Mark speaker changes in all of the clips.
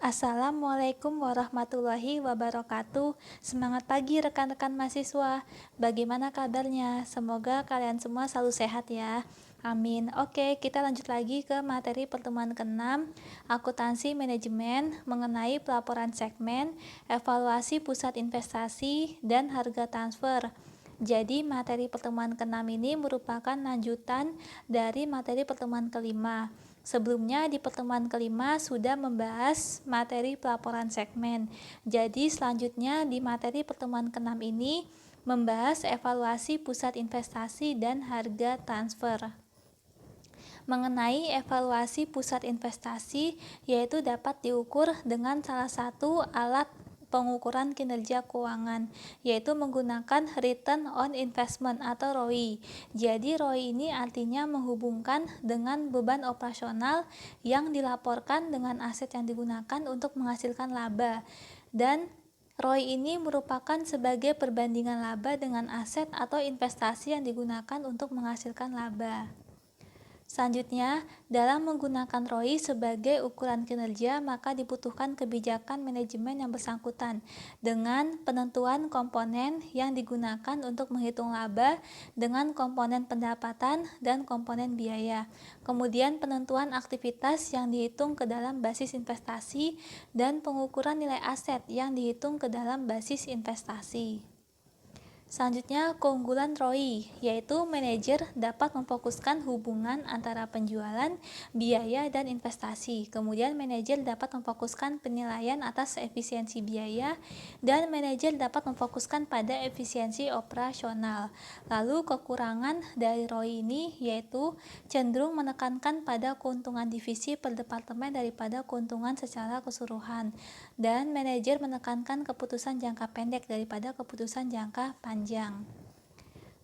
Speaker 1: Assalamualaikum warahmatullahi wabarakatuh. Semangat pagi rekan-rekan mahasiswa. Bagaimana kabarnya? Semoga kalian semua selalu sehat ya. Amin. Oke, kita lanjut lagi ke materi pertemuan ke-6, akuntansi manajemen mengenai pelaporan segmen, evaluasi pusat investasi, dan harga transfer. Jadi materi pertemuan ke-6 ini merupakan lanjutan dari materi pertemuan ke-5. Sebelumnya di pertemuan ke-5 sudah membahas materi pelaporan segmen. Jadi selanjutnya di materi pertemuan ke-6 ini membahas evaluasi pusat investasi dan harga transfer. Mengenai evaluasi pusat investasi, yaitu dapat diukur dengan salah satu alat pengukuran kinerja keuangan, yaitu menggunakan Return on Investment atau ROI. Jadi ROI ini artinya menghubungkan dengan beban operasional yang dilaporkan dengan aset yang digunakan untuk menghasilkan laba. Dan ROI ini merupakan sebagai perbandingan laba dengan aset atau investasi yang digunakan untuk menghasilkan laba. Selanjutnya, dalam menggunakan ROI sebagai ukuran kinerja, maka dibutuhkan kebijakan manajemen yang bersangkutan dengan penentuan komponen yang digunakan untuk menghitung laba dengan komponen pendapatan dan komponen biaya. Kemudian penentuan aktivitas yang dihitung ke dalam basis investasi dan pengukuran nilai aset yang dihitung ke dalam basis investasi. Selanjutnya, keunggulan ROI, yaitu manajer dapat memfokuskan hubungan antara penjualan, biaya, dan investasi. Kemudian manajer dapat memfokuskan penilaian atas efisiensi biaya, dan manajer dapat memfokuskan pada efisiensi operasional. Lalu kekurangan dari ROI ini yaitu cenderung menekankan pada keuntungan divisi per departemen daripada keuntungan secara keseluruhan, dan manajer menekankan keputusan jangka pendek daripada keputusan jangka panjang.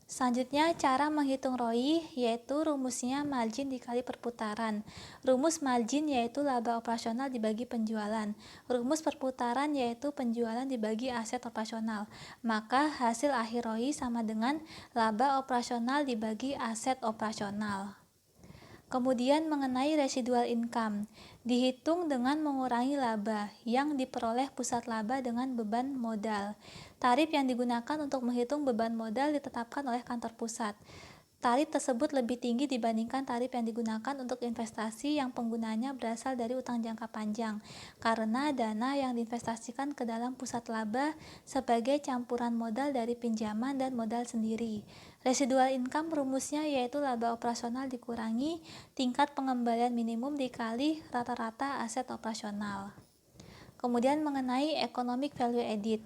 Speaker 1: Selanjutnya, cara menghitung ROI yaitu rumusnya margin dikali perputaran. Rumus margin yaitu laba operasional dibagi penjualan. Rumus perputaran yaitu penjualan dibagi aset operasional. Maka hasil akhir ROI sama dengan laba operasional dibagi aset operasional. Kemudian mengenai residual income, dihitung dengan mengurangi laba yang diperoleh pusat laba dengan beban modal. Tarif yang digunakan untuk menghitung beban modal ditetapkan oleh kantor pusat. Tarif tersebut lebih tinggi dibandingkan tarif yang digunakan untuk investasi yang penggunanya berasal dari utang jangka panjang, karena dana yang diinvestasikan ke dalam pusat laba sebagai campuran modal dari pinjaman dan modal sendiri. Residual income rumusnya yaitu laba operasional dikurangi tingkat pengembalian minimum dikali rata-rata aset operasional. Kemudian mengenai economic value added.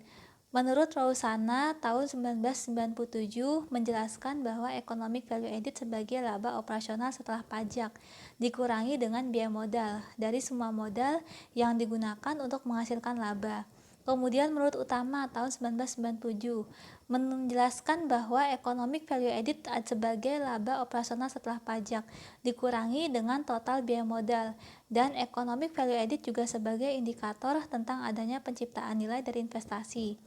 Speaker 1: Menurut Rausana tahun 1997 menjelaskan bahwa economic value added sebagai laba operasional setelah pajak dikurangi dengan biaya modal dari semua modal yang digunakan untuk menghasilkan laba. Kemudian menurut Utama tahun 1997 menjelaskan bahwa economic value added sebagai laba operasional setelah pajak dikurangi dengan total biaya modal, dan economic value added juga sebagai indikator tentang adanya penciptaan nilai dari investasi.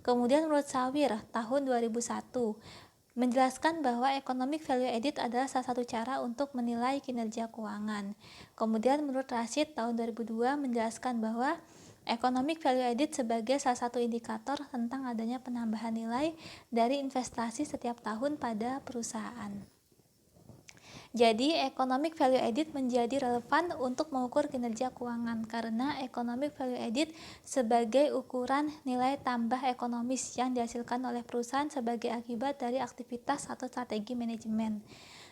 Speaker 1: Kemudian menurut Sawir tahun 2001 menjelaskan bahwa economic value added adalah salah satu cara untuk menilai kinerja keuangan. Kemudian menurut Rashid tahun 2002 menjelaskan bahwa economic value added sebagai salah satu indikator tentang adanya penambahan nilai dari investasi setiap tahun pada perusahaan. Jadi, economic value added menjadi relevan untuk mengukur kinerja keuangan karena economic value added sebagai ukuran nilai tambah ekonomis yang dihasilkan oleh perusahaan sebagai akibat dari aktivitas atau strategi manajemen.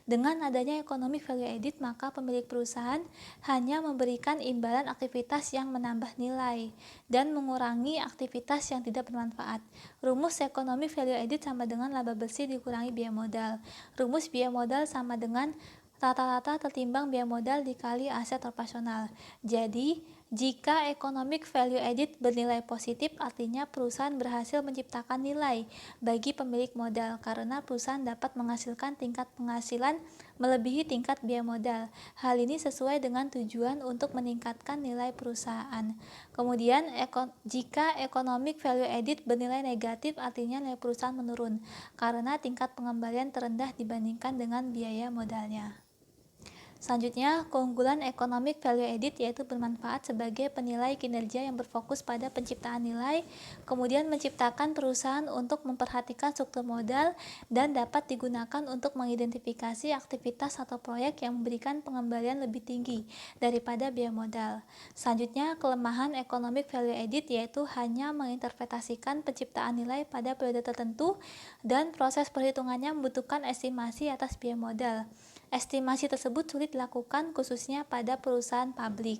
Speaker 1: Dengan adanya economic value added, maka pemilik perusahaan hanya memberikan imbalan aktivitas yang menambah nilai dan mengurangi aktivitas yang tidak bermanfaat. Rumus economic value added sama dengan laba bersih dikurangi biaya modal. Rumus biaya modal sama dengan rata-rata tertimbang biaya modal dikali aset operasional. Jadi, jika economic value added bernilai positif, artinya perusahaan berhasil menciptakan nilai bagi pemilik modal karena perusahaan dapat menghasilkan tingkat penghasilan melebihi tingkat biaya modal. Hal ini sesuai dengan tujuan untuk meningkatkan nilai perusahaan. Kemudian, jika economic value added bernilai negatif, artinya nilai perusahaan menurun karena tingkat pengembalian terendah dibandingkan dengan biaya modalnya. Selanjutnya, keunggulan economic value added yaitu bermanfaat sebagai penilai kinerja yang berfokus pada penciptaan nilai, kemudian menciptakan perusahaan untuk memperhatikan struktur modal dan dapat digunakan untuk mengidentifikasi aktivitas atau proyek yang memberikan pengembalian lebih tinggi daripada biaya modal. Selanjutnya, kelemahan economic value added yaitu hanya menginterpretasikan penciptaan nilai pada periode tertentu dan proses perhitungannya membutuhkan estimasi atas biaya modal. Estimasi tersebut sulit dilakukan khususnya pada perusahaan publik.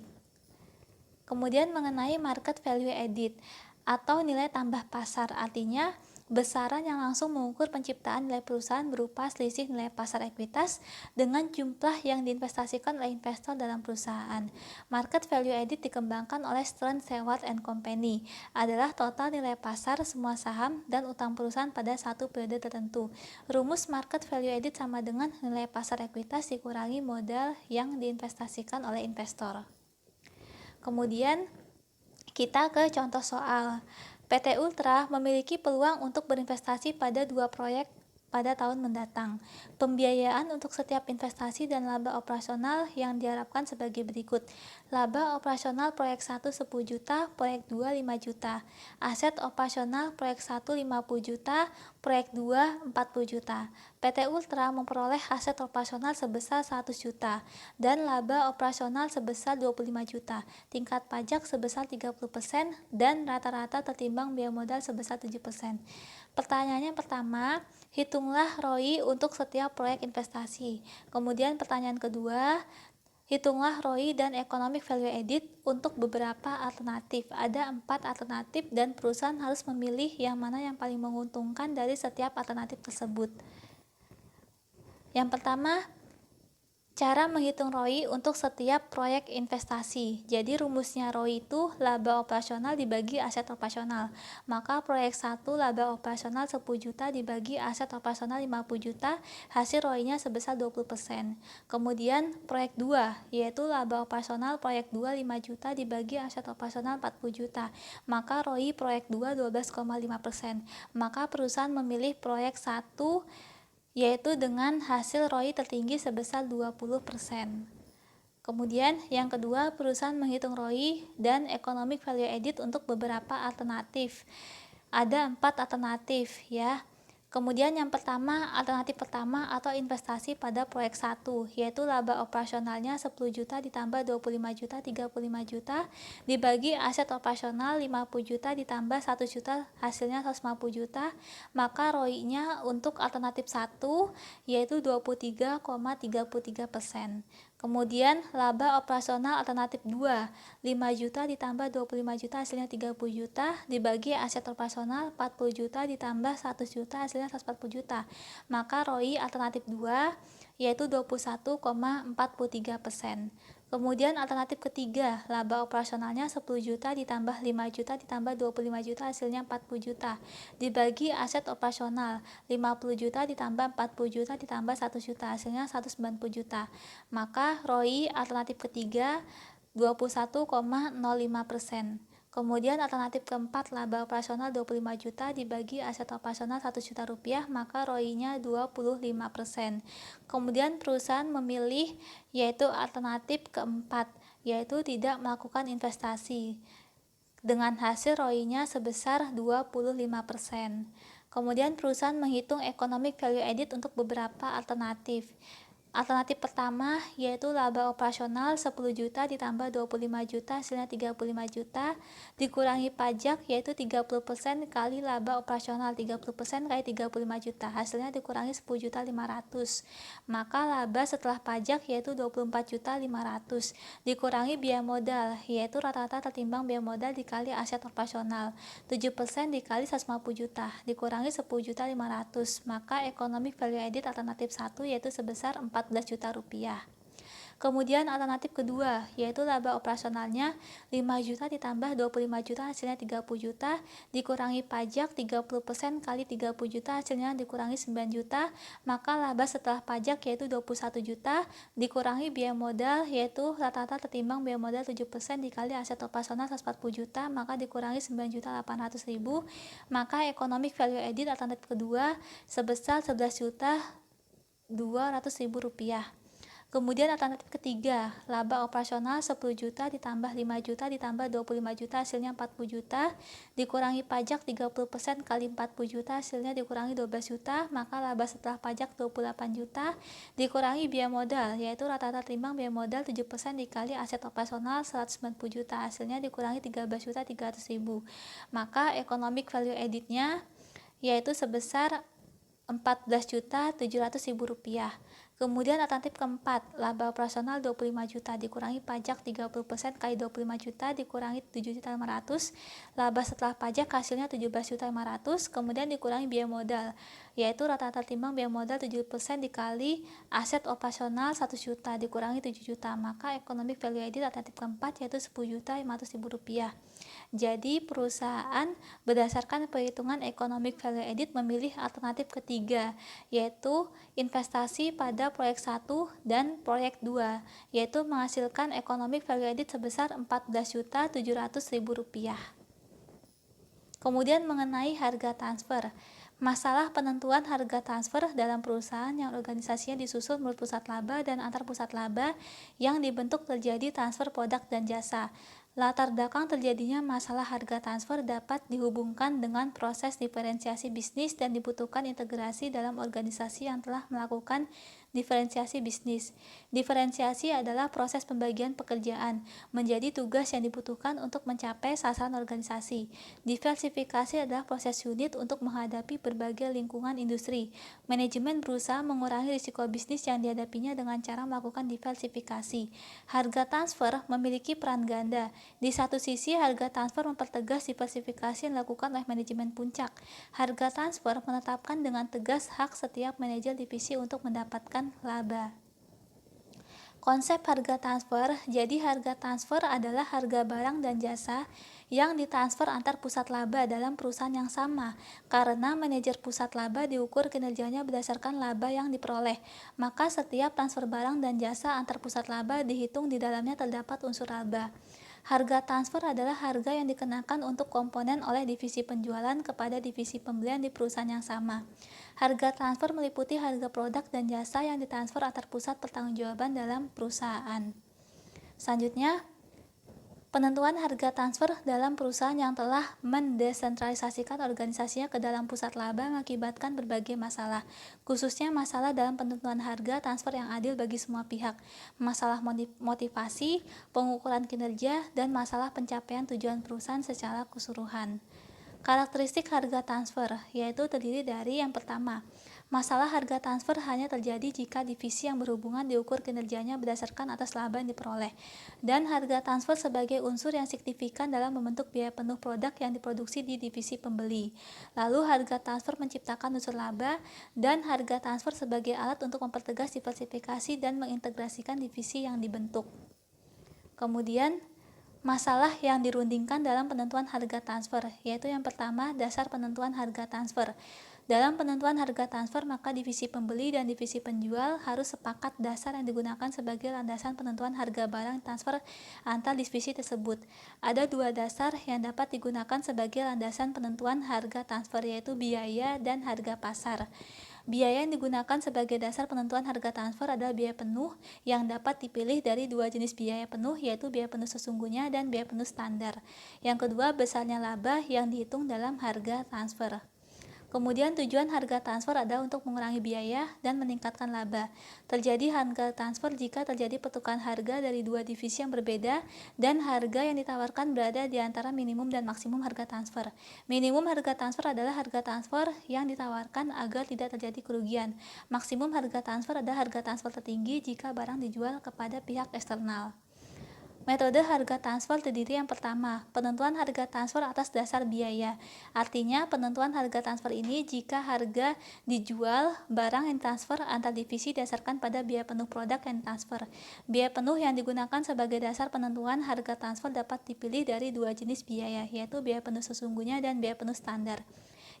Speaker 1: Kemudian mengenai market value added atau nilai tambah pasar, artinya besaran yang langsung mengukur penciptaan nilai perusahaan berupa selisih nilai pasar ekuitas dengan jumlah yang diinvestasikan oleh investor dalam perusahaan. Market value added dikembangkan oleh Stern Shewhart and Company adalah total nilai pasar semua saham dan utang perusahaan pada satu periode tertentu. Rumus market value added sama dengan nilai pasar ekuitas dikurangi modal yang diinvestasikan oleh investor. Kemudian kita ke contoh soal. PT Ultra memiliki peluang untuk berinvestasi pada 2 proyek pada tahun mendatang. Pembiayaan untuk setiap investasi dan laba operasional yang diharapkan sebagai berikut. Laba operasional proyek 1 10 juta, proyek 2 5 juta. Aset operasional proyek 1 50 juta, proyek 2 40 juta. PT Ultra memperoleh aset operasional sebesar 100 juta dan laba operasional sebesar 25 juta. Tingkat pajak sebesar 30% dan rata-rata tertimbang biaya modal sebesar 7%. Pertanyaannya pertama, hitunglah ROI untuk setiap proyek investasi. Kemudian pertanyaan kedua, hitunglah ROI dan economic value added untuk beberapa alternatif. Ada 4 alternatif dan perusahaan harus memilih yang mana yang paling menguntungkan dari setiap alternatif tersebut. Yang pertama, cara menghitung ROI untuk setiap proyek investasi. Jadi rumusnya ROI itu laba operasional dibagi aset operasional. Maka proyek 1 laba operasional 10 juta dibagi aset operasional 50 juta, hasil ROI-nya sebesar 20%. Kemudian proyek 2 yaitu laba operasional proyek 2 5 juta dibagi aset operasional 40 juta. Maka ROI proyek 2 12,5%. Maka perusahaan memilih proyek 1 yaitu dengan hasil ROI tertinggi sebesar 20%. Kemudian yang kedua, perusahaan menghitung ROI dan economic value added untuk beberapa alternatif. Ada 4 alternatif ya. Kemudian yang pertama, alternatif pertama atau investasi pada proyek 1 yaitu laba operasionalnya 10 juta ditambah 25 juta 35 juta dibagi aset operasional 50 juta ditambah 1 juta hasilnya 150 juta, maka ROI-nya untuk alternatif 1 yaitu 23,33%. Kemudian laba operasional alternatif 2, 5 juta ditambah 25 juta hasilnya 30 juta dibagi aset operasional 40 juta ditambah 100 juta hasilnya 140 juta. Maka ROI alternatif 2 yaitu 21,43%. Kemudian alternatif ketiga, laba operasionalnya 10 juta ditambah 5 juta ditambah 25 juta hasilnya 40 juta dibagi aset operasional 50 juta ditambah 40 juta ditambah 1 juta hasilnya 190 juta. Maka ROI alternatif ketiga 21,05%. Kemudian alternatif keempat, laba operasional 25 juta dibagi aset operasional 1 juta rupiah, maka ROI-nya 25%. Kemudian perusahaan memilih yaitu alternatif keempat, yaitu tidak melakukan investasi dengan hasil ROI-nya sebesar 25%. Kemudian perusahaan menghitung economic value added untuk beberapa alternatif. Alternatif pertama yaitu laba operasional 10 juta ditambah 25 juta hasilnya 35 juta dikurangi pajak yaitu 30% kali laba operasional 30% kali 35 juta hasilnya dikurangi 10 juta 500. Maka laba setelah pajak yaitu 24 juta 500 dikurangi biaya modal yaitu rata-rata tertimbang biaya modal dikali aset operasional 7% dikali 150 juta dikurangi 10 juta 500, maka economic value added alternatif 1 yaitu sebesar 14 juta rupiah. Kemudian alternatif kedua yaitu laba operasionalnya 5 juta ditambah 25 juta hasilnya 30 juta dikurangi pajak 30% kali 30 juta hasilnya dikurangi 9 juta, maka laba setelah pajak yaitu 21 juta dikurangi biaya modal yaitu rata-rata tertimbang biaya modal 7% dikali aset operasional 140 juta maka dikurangi 9 juta 800 ribu, maka economic value added alternatif kedua sebesar 11 juta 200 ribu rupiah. Kemudian alternatif ketiga, laba operasional 10 juta ditambah 5 juta ditambah 25 juta hasilnya 40 juta, dikurangi pajak 30% kali 40 juta hasilnya dikurangi 12 juta, maka laba setelah pajak 28 juta, dikurangi biaya modal, yaitu rata-rata timbang biaya modal 7% dikali aset operasional 190 juta, hasilnya dikurangi 13 juta 300 ribu. Maka economic value added-nya yaitu sebesar 14.700.000 rupiah. Kemudian alternatif keempat, laba operasional 25 juta dikurangi pajak 30% kali 25 juta dikurangi 7.500.000, laba setelah pajak hasilnya 17.500.000, kemudian dikurangi biaya modal, yaitu rata-rata timbang biaya modal 7% dikali aset operasional 1 juta dikurangi 7 juta, maka economic value added alternatif keempat yaitu 10.500.000 rupiah. Jadi perusahaan berdasarkan perhitungan economic value added memilih alternatif ketiga, yaitu investasi pada proyek 1 dan proyek 2, yaitu menghasilkan economic value added sebesar 14.700.000 rupiah. Kemudian mengenai harga transfer. Masalah penentuan harga transfer dalam perusahaan yang organisasinya disusun menurut pusat laba dan antar pusat laba yang dibentuk terjadi transfer produk dan jasa. Latar belakang terjadinya masalah harga transfer dapat dihubungkan dengan proses diferensiasi bisnis dan dibutuhkan integrasi dalam organisasi yang telah melakukan diferensiasi bisnis. Diferensiasi adalah proses pembagian pekerjaan menjadi tugas yang dibutuhkan untuk mencapai sasaran organisasi. Diversifikasi adalah proses unit untuk menghadapi berbagai lingkungan industri. Manajemen berusaha mengurangi risiko bisnis yang dihadapinya dengan cara melakukan diversifikasi. Harga transfer memiliki peran ganda. Di satu sisi, harga transfer mempertegas diversifikasi yang dilakukan oleh manajemen puncak. Harga transfer menetapkan dengan tegas hak setiap manajer divisi untuk mendapatkan laba. Konsep harga transfer, jadi harga transfer adalah harga barang dan jasa yang ditransfer antar pusat laba dalam perusahaan yang sama. Karena manajer pusat laba diukur kinerjanya berdasarkan laba yang diperoleh, maka setiap transfer barang dan jasa antar pusat laba dihitung di dalamnya terdapat unsur laba. Harga transfer adalah harga yang dikenakan untuk komponen oleh divisi penjualan kepada divisi pembelian di perusahaan yang sama. Harga transfer meliputi harga produk dan jasa yang ditransfer antar pusat pertanggungjawaban dalam perusahaan. Selanjutnya, penentuan harga transfer dalam perusahaan yang telah mendesentralisasikan organisasinya ke dalam pusat laba mengakibatkan berbagai masalah, khususnya masalah dalam penentuan harga transfer yang adil bagi semua pihak, masalah motivasi, pengukuran kinerja, dan masalah pencapaian tujuan perusahaan secara keseluruhan. Karakteristik harga transfer yaitu terdiri dari yang pertama, masalah harga transfer hanya terjadi jika divisi yang berhubungan diukur kinerjanya berdasarkan atas laba yang diperoleh, dan harga transfer sebagai unsur yang signifikan dalam membentuk biaya penuh produk yang diproduksi di divisi pembeli. Lalu harga transfer menciptakan unsur laba, dan harga transfer sebagai alat untuk mempertegas diversifikasi dan mengintegrasikan divisi yang dibentuk. Kemudian, masalah yang dirundingkan dalam penentuan harga transfer, yaitu yang pertama, dasar penentuan harga transfer. Dalam penentuan harga transfer, maka divisi pembeli dan divisi penjual harus sepakat dasar yang digunakan sebagai landasan penentuan harga barang transfer antar divisi tersebut. Ada dua dasar yang dapat digunakan sebagai landasan penentuan harga transfer, yaitu biaya dan harga pasar. Biaya yang digunakan sebagai dasar penentuan harga transfer adalah biaya penuh yang dapat dipilih dari dua jenis biaya penuh, yaitu biaya penuh sesungguhnya dan biaya penuh standar. Yang kedua, besarnya laba yang dihitung dalam harga transfer. Kemudian tujuan harga transfer adalah untuk mengurangi biaya dan meningkatkan laba. Terjadi harga transfer jika terjadi pertukaran harga dari dua divisi yang berbeda dan harga yang ditawarkan berada di antara minimum dan maksimum harga transfer. Minimum harga transfer adalah harga transfer yang ditawarkan agar tidak terjadi kerugian. Maksimum harga transfer adalah harga transfer tertinggi jika barang dijual kepada pihak eksternal. Metode harga transfer terdiri yang pertama, penentuan harga transfer atas dasar biaya. Artinya, penentuan harga transfer ini jika harga dijual barang yang transfer antar divisi didasarkan pada biaya penuh produk yang transfer. Biaya penuh yang digunakan sebagai dasar penentuan harga transfer dapat dipilih dari dua jenis biaya, yaitu biaya penuh sesungguhnya dan biaya penuh standar.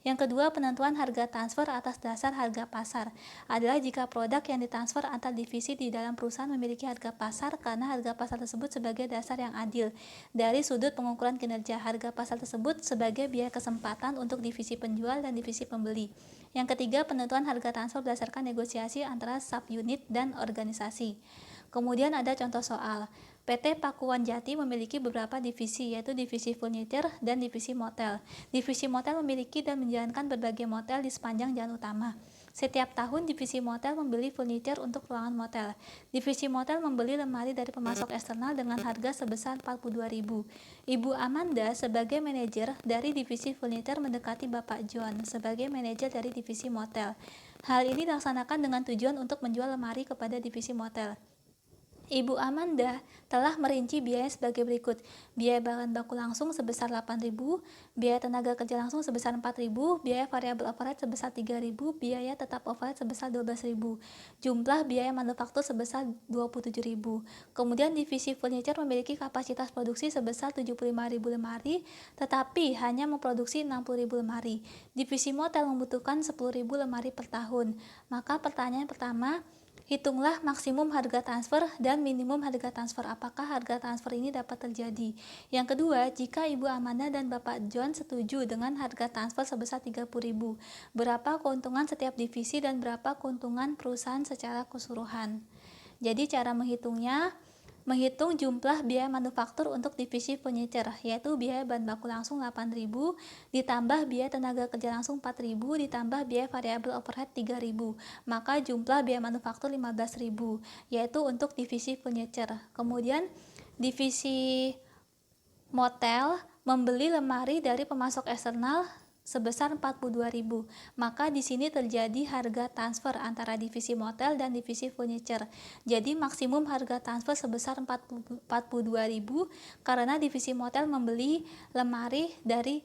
Speaker 1: Yang kedua, penentuan harga transfer atas dasar harga pasar adalah jika produk yang ditransfer antar divisi di dalam perusahaan memiliki harga pasar karena harga pasar tersebut sebagai dasar yang adil. Dari sudut pengukuran kinerja, harga pasar tersebut sebagai biaya kesempatan untuk divisi penjual dan divisi pembeli. Yang ketiga, penentuan harga transfer berdasarkan negosiasi antara subunit dan organisasi. Kemudian ada contoh soal. PT Pakuan Jati memiliki beberapa divisi, yaitu divisi furniture dan divisi motel. Divisi motel memiliki dan menjalankan berbagai motel di sepanjang jalan utama. Setiap tahun divisi motel membeli furniture untuk ruangan motel. Divisi motel membeli lemari dari pemasok eksternal dengan harga sebesar 42.000. Ibu Amanda sebagai manajer dari divisi furniture mendekati Bapak John sebagai manajer dari divisi motel. Hal ini dilaksanakan dengan tujuan untuk menjual lemari kepada divisi motel. Ibu Amanda telah merinci biaya sebagai berikut. Biaya bahan baku langsung sebesar 8.000, biaya tenaga kerja langsung sebesar 4.000, biaya variabel overhead sebesar 3.000, biaya tetap overhead sebesar 12.000. Jumlah biaya manufaktur sebesar 27.000. Kemudian divisi furniture memiliki kapasitas produksi sebesar 75.000 lemari, tetapi hanya memproduksi 60.000 lemari. Divisi motel membutuhkan 10.000 lemari per tahun. Maka pertanyaan pertama, hitunglah maksimum harga transfer dan minimum harga transfer. Apakah harga transfer ini dapat terjadi? Yang kedua, jika Ibu Amanda dan Bapak John setuju dengan harga transfer sebesar 30.000, berapa keuntungan setiap divisi dan berapa keuntungan perusahaan secara keseluruhan? Jadi cara menghitungnya, menghitung jumlah biaya manufaktur untuk divisi furniture, yaitu biaya bahan baku langsung 8.000 ditambah biaya tenaga kerja langsung 4.000 ditambah biaya variabel overhead 3.000, maka jumlah biaya manufaktur 15.000, yaitu untuk divisi furniture. Kemudian divisi motel membeli lemari dari pemasok eksternal sebesar 42.000. Maka di sini terjadi harga transfer antara divisi motel dan divisi furniture. Jadi maksimum harga transfer sebesar 42.000 karena divisi motel membeli lemari dari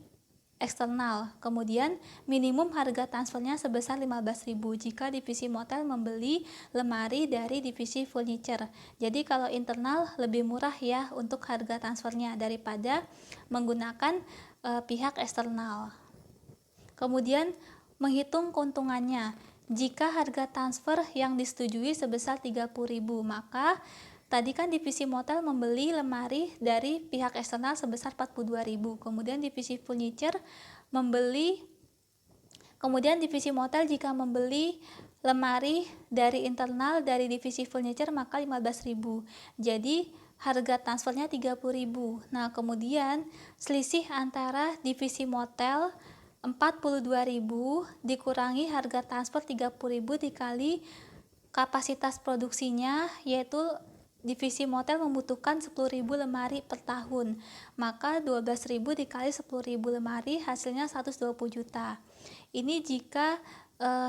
Speaker 1: eksternal. Kemudian minimum harga transfernya sebesar 15.000 jika divisi motel membeli lemari dari divisi furniture. Jadi kalau internal lebih murah ya untuk harga transfernya daripada menggunakan pihak eksternal. Kemudian menghitung keuntungannya. Jika harga transfer yang disetujui sebesar 30.000, maka tadi kan divisi motel membeli lemari dari pihak eksternal sebesar 42.000. Kemudian divisi furniture kemudian divisi motel jika membeli lemari dari internal dari divisi furniture maka 15.000. Jadi harga transfernya 30.000. Nah, kemudian selisih antara divisi motel 42.000 dikurangi harga transfer 30.000 dikali kapasitas produksinya, yaitu divisi motel membutuhkan 10.000 lemari per tahun. Maka 12.000 dikali 10.000 lemari hasilnya 120 juta. Ini jika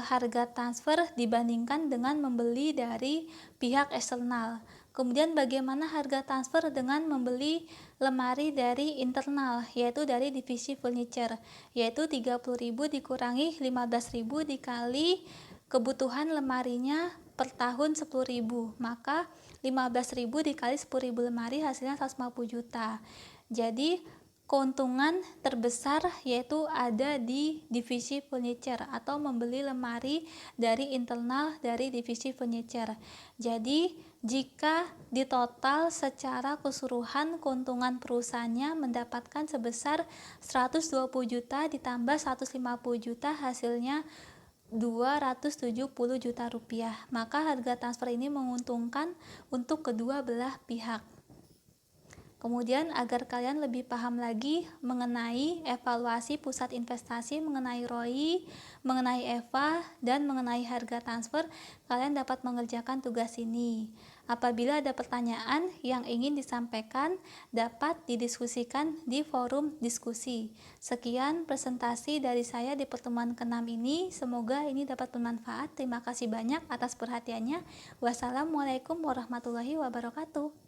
Speaker 1: harga transfer dibandingkan dengan membeli dari pihak eksternal. Kemudian bagaimana harga transfer dengan membeli lemari dari internal, yaitu dari divisi furniture, yaitu 30.000 dikurangi 15.000 dikali kebutuhan lemarinya per tahun 10.000, maka 15.000 dikali 10.000 lemari hasilnya 150 juta. Jadi keuntungan terbesar yaitu ada di divisi furniture atau membeli lemari dari internal dari divisi furniture. Jadi jika ditotal secara keseluruhan keuntungan perusahaannya mendapatkan sebesar 120 juta ditambah 150 juta hasilnya 270 juta rupiah. Maka harga transfer ini menguntungkan untuk kedua belah pihak. Kemudian agar kalian lebih paham lagi mengenai evaluasi pusat investasi, mengenai ROI, mengenai EVA, dan mengenai harga transfer, kalian dapat mengerjakan tugas ini. Apabila ada pertanyaan yang ingin disampaikan, dapat didiskusikan di forum diskusi. Sekian presentasi dari saya di pertemuan ke-6 ini. Semoga ini dapat bermanfaat. Terima kasih banyak atas perhatiannya. Wassalamualaikum warahmatullahi wabarakatuh.